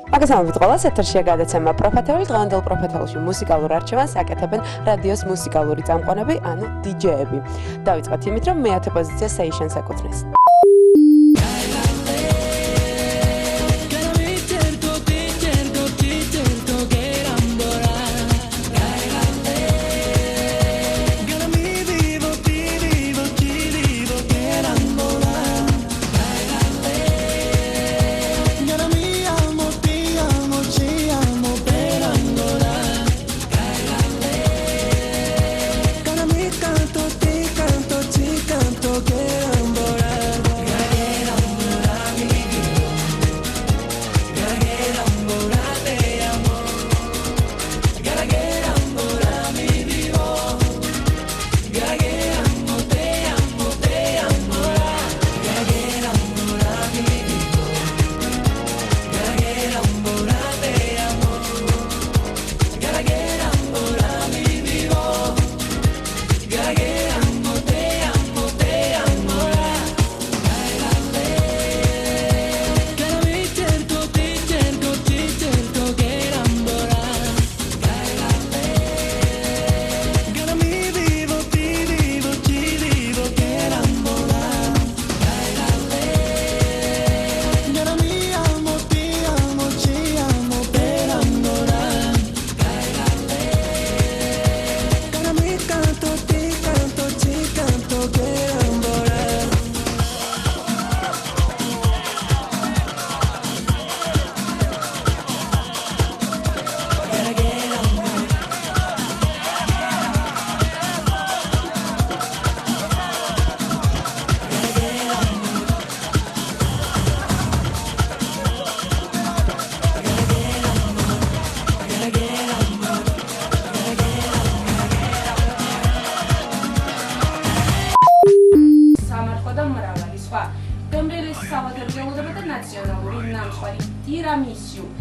მოგესალმებით ყველას, ეთერშია გადაცემა პროფეთეული. დღევანდელ პროფეთეულში მუსიკალურ არჩევანს აკეთებენ რადიოს მუსიკალური წამყვანები, ანუ დიჯეები. დავიწყოთ იმით, რომ მეათე პოზიცია Sessions ეკუთვნის.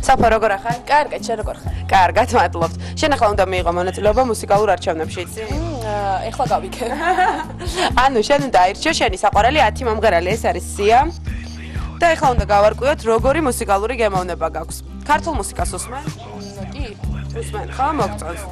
საფო როგორ ახარ? კარგად, შენ როგორ ხარ? კარგად, მადლობთ. შენ ახლა უნდა მიიღო მონაწილეობა მუსიკალურ არჩევნებში, იცი? ეხლა გავიქე. ანუ შენ უნდა აირჩიო შენი საყვარელი 10 მომღერალი, ეს არის სია. და ეხლა უნდა გავარკვიოთ, როგორი მუსიკალური გემოვნება გაქვს. ქართულ მუსიკას უსმენ? კი. უსმენ, ხო, მოგწონს.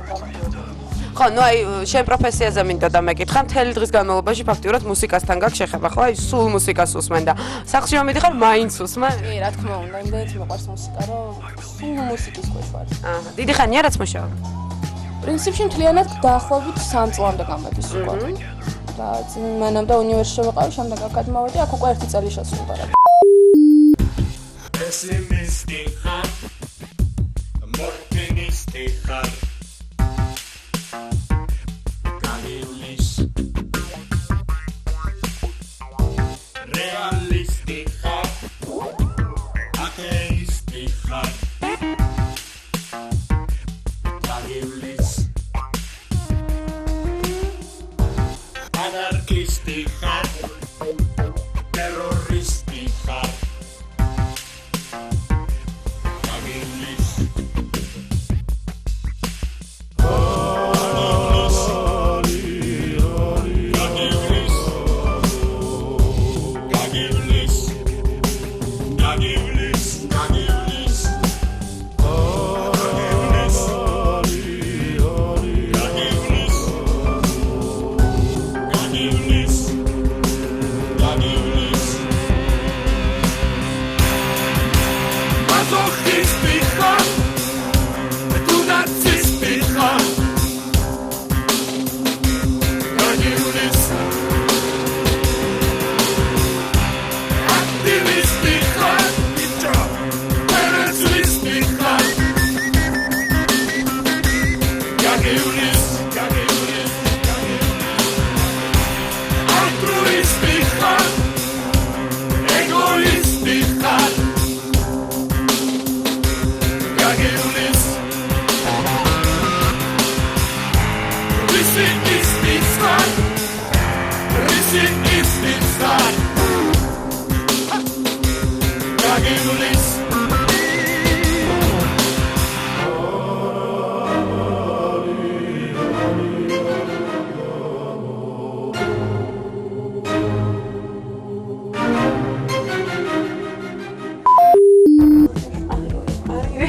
ხო, ნუ აი, შენ პროფესიაზე მინდოდა მეკითხა, მთელი დღის განმავლობაში ფაქტიურად მუსიკასთან გაქვს შეხება, ხო? აი, სულ მუსიკას უსმენ და სახლში მომიდიხარ, მაინც უსმენ? კი, რა თქმა უნდა, იმდენად მიყვარს მუსიკა, რომ სულ მუსიკის ქვეშ ვარ. აჰა, დიდი ხანია რაც მუშაობ? პრინციპში მთლიანად დაახლოებით 3 წლამდე გამედის უკვე. და მანამდე უნივერსიტეტში ვიყავი, შემდეგ აქ მოვედი, აქ უკვე 1 წელი შესრულდა რა. პესიმისტი ხარ, მორფინისტი ხარ.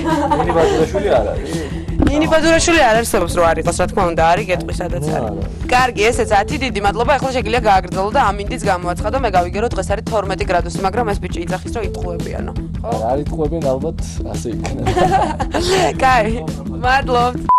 ნინი ბადურაშვილი არ არის. ნინი ბადურაშვილი არ არსებობს რო არ იყოს, რა თქმა უნდა, არის გეტყვი სადაც არის. კარგი, ესეც 10 დიდი მადლობა. ახლა შეგიძლია გააგრძელო და ამინდიც გამოაცხადო. მე გავიგერო დღეს არის 12 გრადუსი, მაგრამ ეს ბიჭი იძახის რომ იტყუებიანო. არ იტყუებიან ალბათ ასე იქნება. კაი, მადლობთ.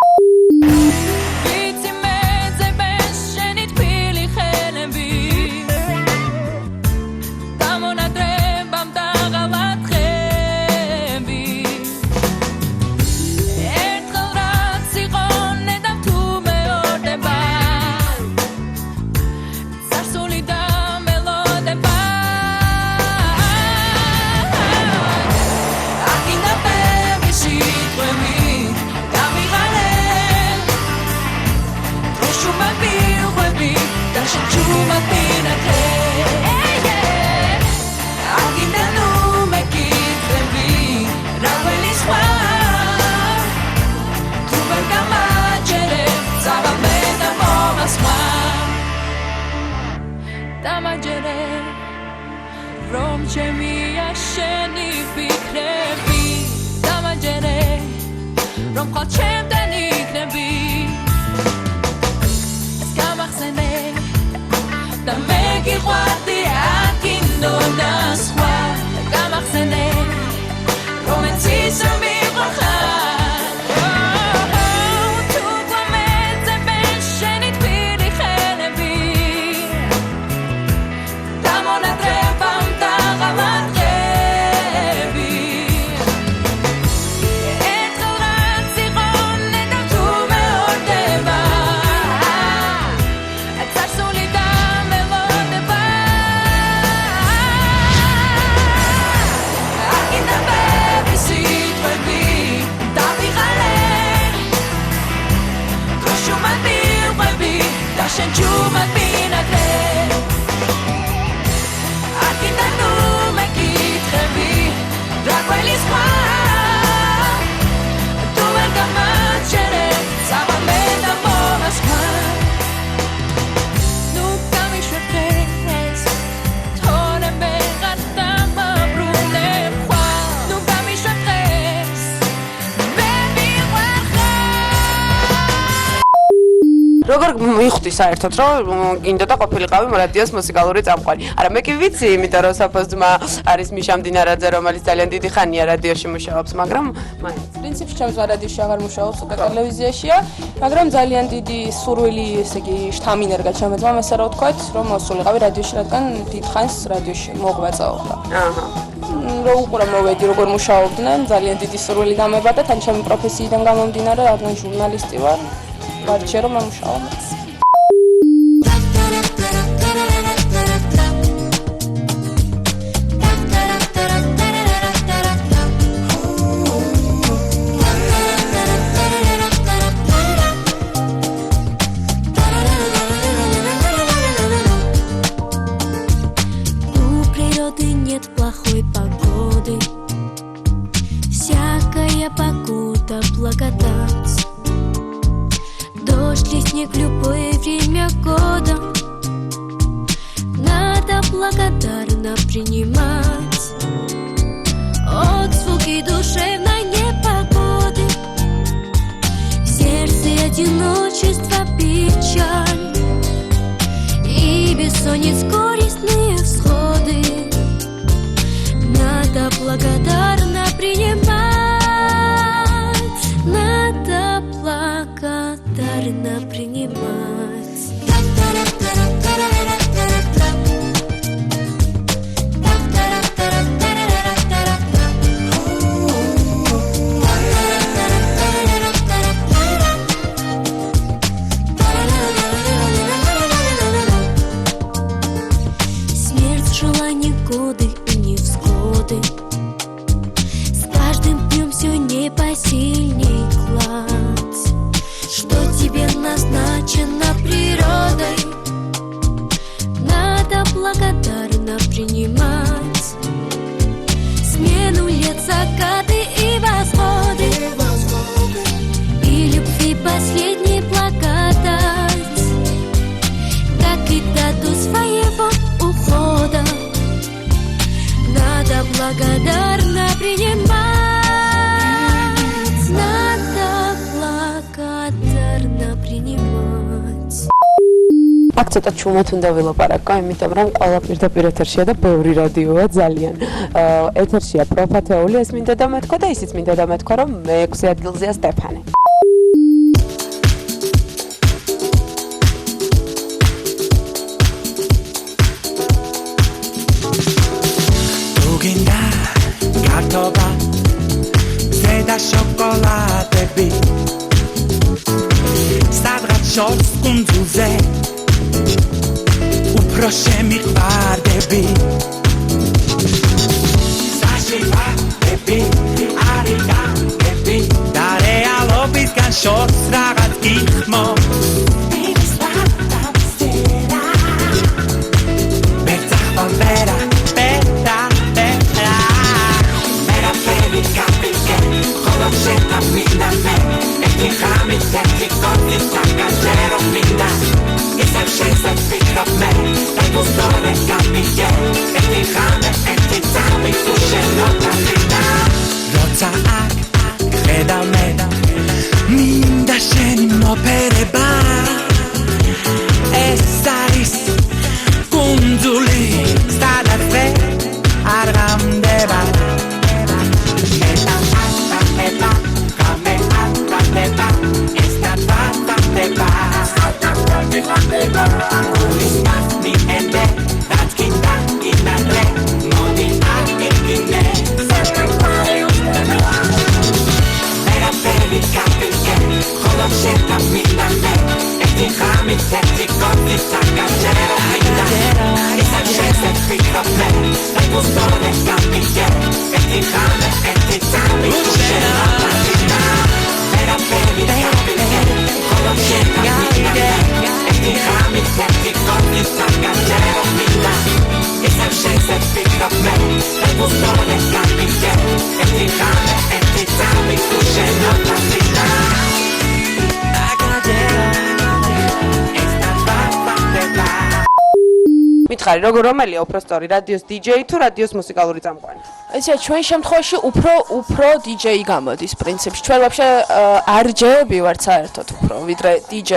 როგორ მივხვდი საერთოდ რომ გინდოდა ყოფილიყავი რადიოს მუსიკალური წამყვანი. არა, მე კი ვიცი, იმიტომ რომ საფოსძმა არის მიშა მდინარაძე, რომელიც ძალიან დიდი ხანია რადიოში მუშაობს, მაგრამ მაინც პრინციპში ჩემს რადიოში აღარ მუშაობს, უკვე ტელევიზიაშია, მაგრამ ძალიან დიდი სურვილი, ესე იგი, შთამინერგა ჩემმა ესე რა ვთქვათ, რომ მოსულიყავი რადიოში, რადგან დიდ ხანს რადიოში მოღვაწეობდა. აჰა. რო უყურა მოვედი როგორ მუშაობდნენ, ძალიან დიდი სურვილი გამებადა, თან ჩემი პროფესიიდან გამომდინარე, რადგან ჟურნალისტი ვარ. ვარჩიე რომ ამუშაო. Благодарна принимать. ცოტა ჩუმად უნდა ვილაპარაკო, იმიტომ რომ ყველა პირდაპირ ეთერშია და ბევრი რადიოა ძალიან. ეთერშია პროფათეული, ეს მინდა და მეთქვა და ისიც მინდა და მეთქვა, რომ მე-6 ადგილზეა სტეფანე. გინდა გართობა ზედა შოკოლადები სადღაც შორს კუნძულზე უფრო შემიყვარდები საშიფათები არიგანები და რეალობისგან შორს რაღაც გიხმო როცა აქ ხედავ მე მინდა შენი მოპერება ეს არის კუნძული სადაც მე არ გამდება მითხარი, რომელია უფრო სწორი, რადიოს DJ თუ რადიოს მუსიკალური წამყვანი? ესე ჩვენ შემთხვევაში უფრო DJ გამოდის პრინციპში. ჩვენ вообще RJ-ები ვართ საერთოდ უფრო ვიდრე DJ.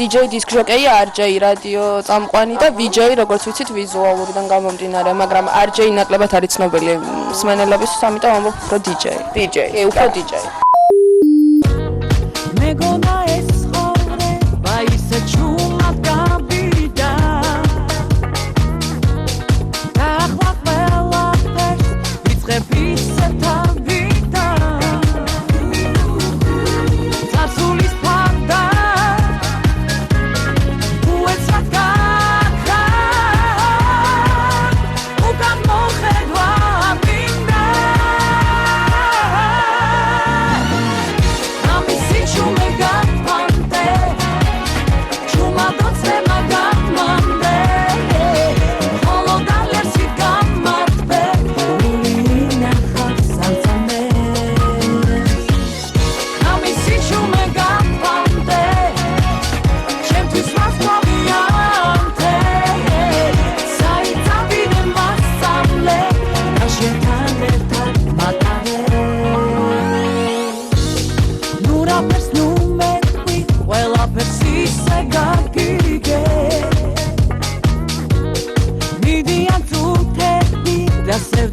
DJ disc jockey, RJ რადიო წამყვანი და VJ, როგორც ვიცით, ვიზუალურიდან გამომდინარე, მაგრამ RJ ნაკლებად არის ცნობილი მსმენელების, ამიტომ ამბობ უფრო DJ. DJ. კი, უფრო DJ. მეგონა ეს ხოვრება ისე ჩუმად გავიდა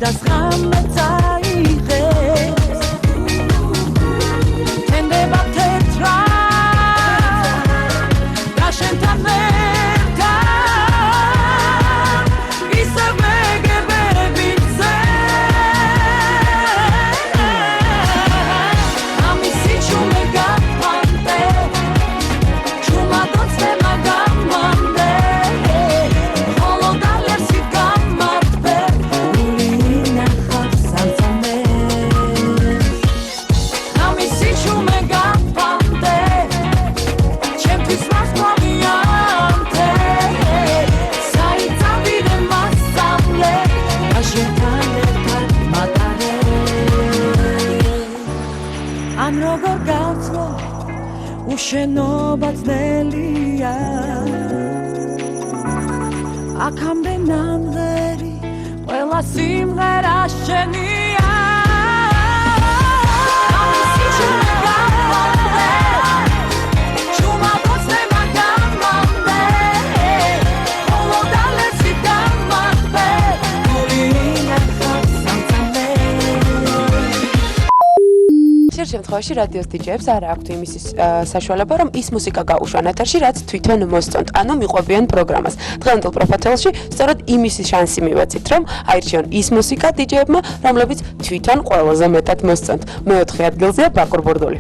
das Ramme zeiges Tende bate tra Da scentamenta Ise mege bebice Ami si čume gapante Čuma docne magamande Holo daler si gamatpe უშენობა ძნელია აქამდე ნამდვილი ყველა სიმღერა შენია ჩუმა ბოცე მაგამამდე შემთხვევაში რადიოს დიჯეებს არ აქვთ იმის საშუალება, რომ ის მუსიკა გაუშვან ეთერში, რაც თვითონ მოსწონთ, ანუ მიყვებიან პროგრამას. დღევანდელ პროფილში სწორედ იმის შანსი მივეცით, რომ აირჩიონ ის მუსიკა დიჯეებმა, რომლებიც თვითონ ყველაზე მეტად მოსწონთ. მეოთხე ადგილზეა ბაკურ ბორდული.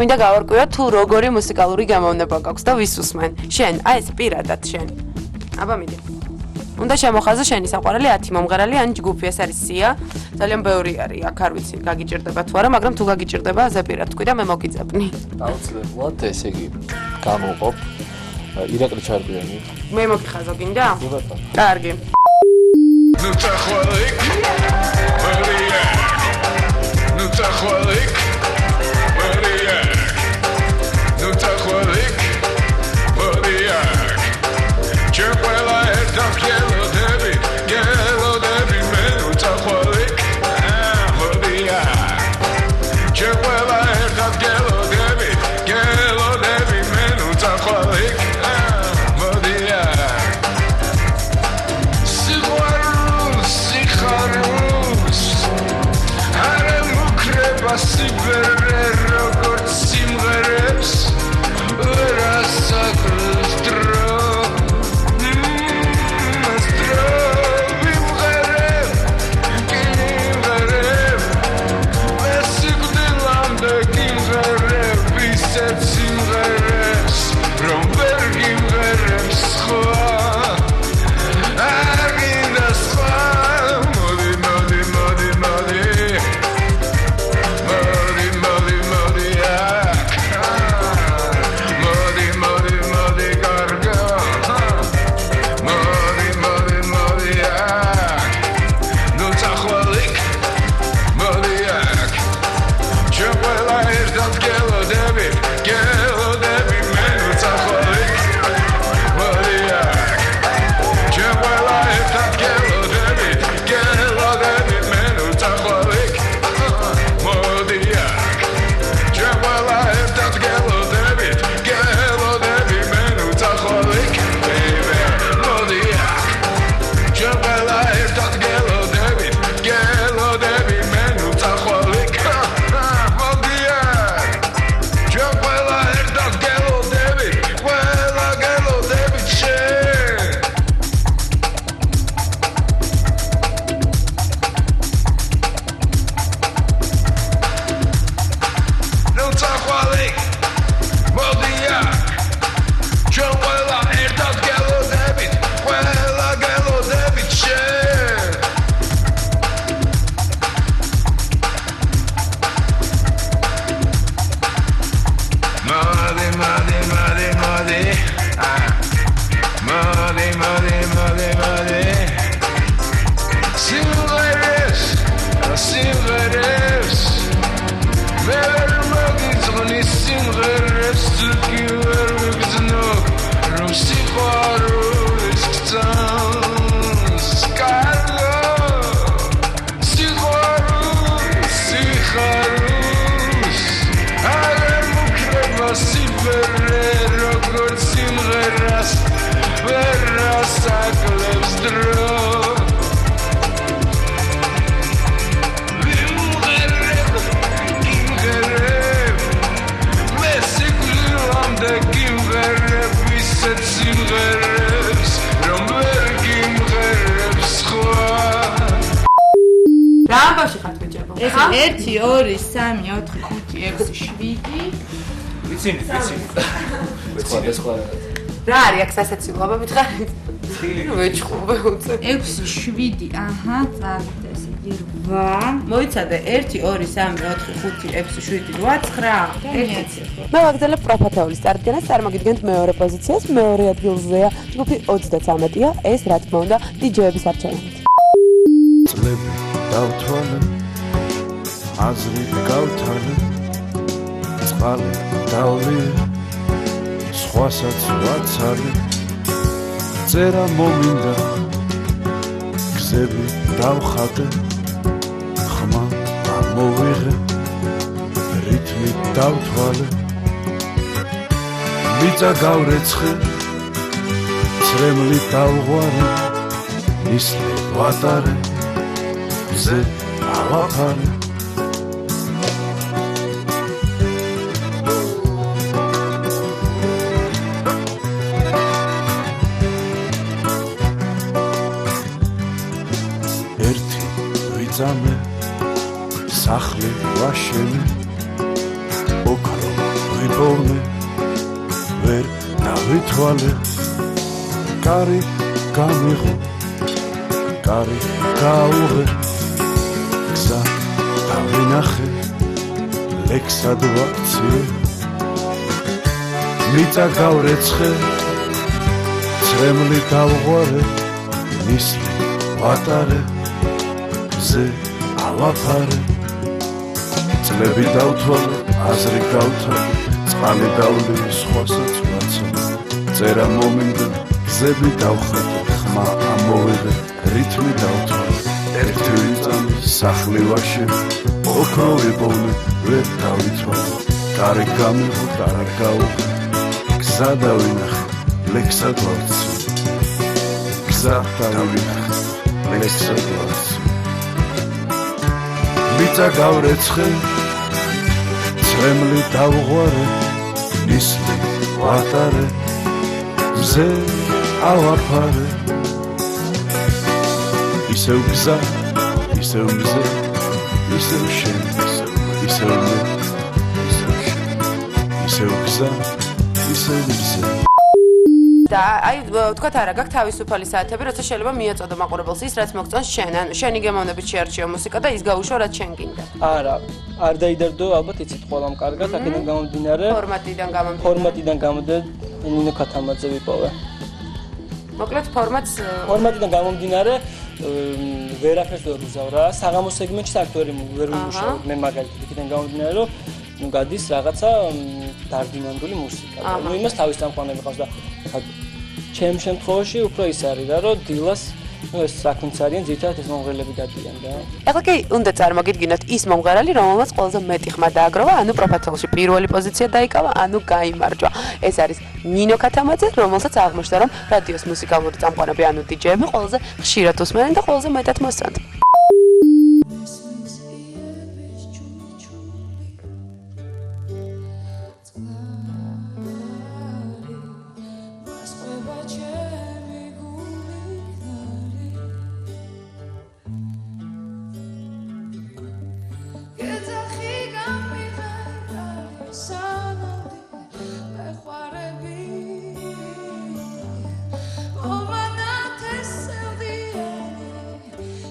მინდა გავარკვიო თუ როგორი მუსიკალური გამოვნება გაქვს და ვის უსმენ. შენ, აი ეს პირადად შენ. აბა მიდი. უნდა შემოხაზო შენი საყვარელი 10 მომღერალი ან ჯგუფი, ეს არის სია. ძალიან ბევრი არის, აქ არ ვიცი, გაგიჭირდება თუ არა, მაგრამ თუ გაგიჭირდება, ზეპირად თქვი და მე მოგიძებნი. აუცილებლად ესე იგი გამოვყოფ ირაკლი ჩარკვიანი. მე მოგიხაზო გინდა? კი ბატონო. კარგი. Nu taxvalik Maria Nu taxvalik Maria Nu taxvalik Maria Čepela ertam gelo debi me Nu taxvalik Maria Čepela ertam gelo debi me Nu taxvalik Maria Sibere როგორც სიმღერებს ვერასაკროს დრო ვიმღერებ გიმღერებ ვესიგდელამდე გიმღერებ ისეთ სიმღერებს რომ ვერ გიმღერებ სხვა არ გინდა სხვა მოდი სიმღერე როგორც სიმღერას ვერ ასაკლებს დრო რა ამბავში ხართ ბიჭებო? ეს 1 2 3 4 5 6 7 ვიცინით სხვა რა არის აქ სასაცილოა მითხარით? ვეჭხუბე უცე 6 7 აჰა წავიდა ეს იგი 8 მოიცადე 1 2 3 4 5 6 7 8 9 მე ვაგრძელებ პროფეთეულის წარდგენას, წარმოგიდგენთ მეორე პოზიციას, მეორე ადგილზეა ჯგუფი 33-ია, ეს რა თქმა უნდა დიჯეების არჩევანით. წლები დავთვალე აზრი გავთვალე წყალი დავლე სხვასაც ვაცალე წერა მომინდა გზები დავხატე ხმა ამოვიღე რითმი დავთვალე მიწა გავრეცხე ცრემლი დავღვარე ნისლი ვატარე ზე ავაფარე ერთი ვიძამე სახლი ვაშენე ოქრო ვიპოვნე ვერ დავითვალე კარი გამიღო კარი გაუღე გზა დავინახე ლექსად ვაქციე მიწა გავრეცხე ცრემლი დავღვარე ნისლი ვატარე ზე ავაფარე წლები დავთვალე აზრი გავთვალე წყალი დავლე სხვასაც ვაცალე წერა მომინდა გზები დავხატე ხმა ამოვიღე რითმი დავთვალე ერთი ვიწამე სახლი ვაშენე ოქრო ვიპოვნე ვერ დავითვალე კარი გამიღო კარი გაუღე გზა დავინახე ლექსად ვაქციე გზა დავინახე ლექსად ვაქციე მიწა გავრეცხე ცრემლი დავღვარე ნისლი ვატარე ზე ავაფარე ისევ გზა ისევ მზე ისევ შენ ისევ მე ისევ გზა ისევ მზე და აი თქვათ არა გაქვს თავისუფალი საათები, როცა შეიძლება მიეწოდო მაყურებელს ის, რაც მოგწონს შენ, ან შენი გემოვნებით შეარჩიო მუსიკა და ის გაუშვა, რაც შენ გინდა. არა, არ დაიდარდო, ალბათ იცით ყველამ კარგად, აქედან გამომდინარე. ფორმატიდან გამომდინარე, ნინო ქათამაძე ვიპოვე. მოკლედ ფორმატიდან გამომდინარე, ვერაფერს ვერ უზავრა, საღამო სეგმენტში საერთოდ ვერ ვიმუშავებ, მე მაგალითად იქიდან გამომდინარე, რომ ნუ გადის რაღაცა დარდინანდული მუსიკა. ნუ იმას თავის წამყვანები ყავს და ჩემ შემთხვევაში უფრო ის არის რა, რომ დილას ნუ ეს საქმეც არიან, ძირითადად ეს მომღერლები დადიან და. ეხლა კი უნდა წარმოგიდგინოთ ის მომღერალი, რომელმაც ყველაზე მეტი ხმა დააგროვა, ანუ პროფეთეულში პირველი პოზიცია დაიკავა, ანუ გაიმარჯვა. ეს არის ნინო ქათამაძე, რომელსაც აღმოჩნდა, რომ რადიოს მუსიკალური წამყვანები, ანუ დიჯეები ყველაზე ხშირად უსმენენ და ყველაზე მეტად მოსწონთ.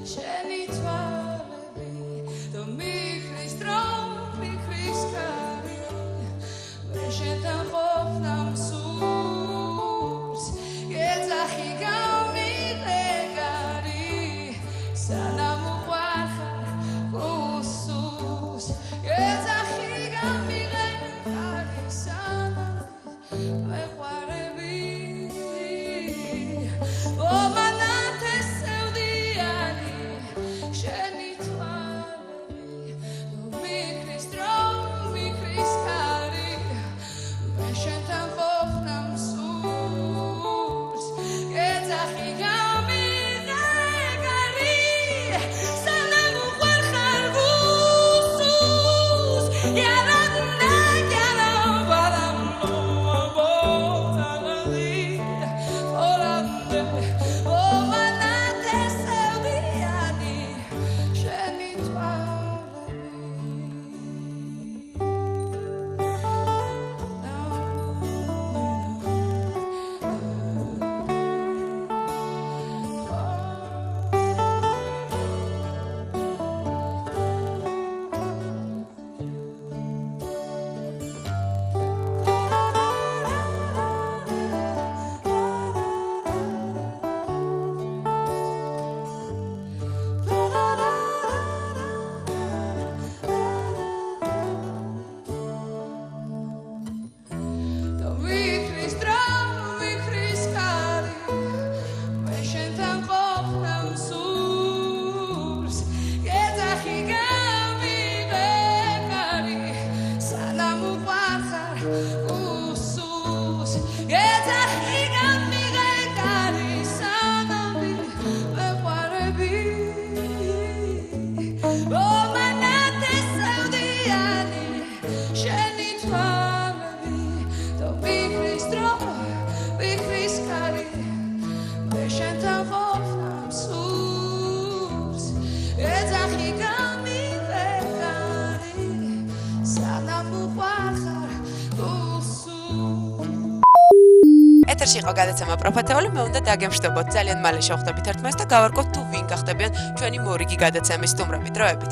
შენი ეთერში იყო გადაცემა პროფათეული, მე უნდა დაგემშვიდობოთ. ძალიან მალე შევხვდებით ერთმანეთს და გავარკვევთ თუ ვინ გახდებიან ჩვენი მორიგი გადაცემის სტუმრები. დროებით.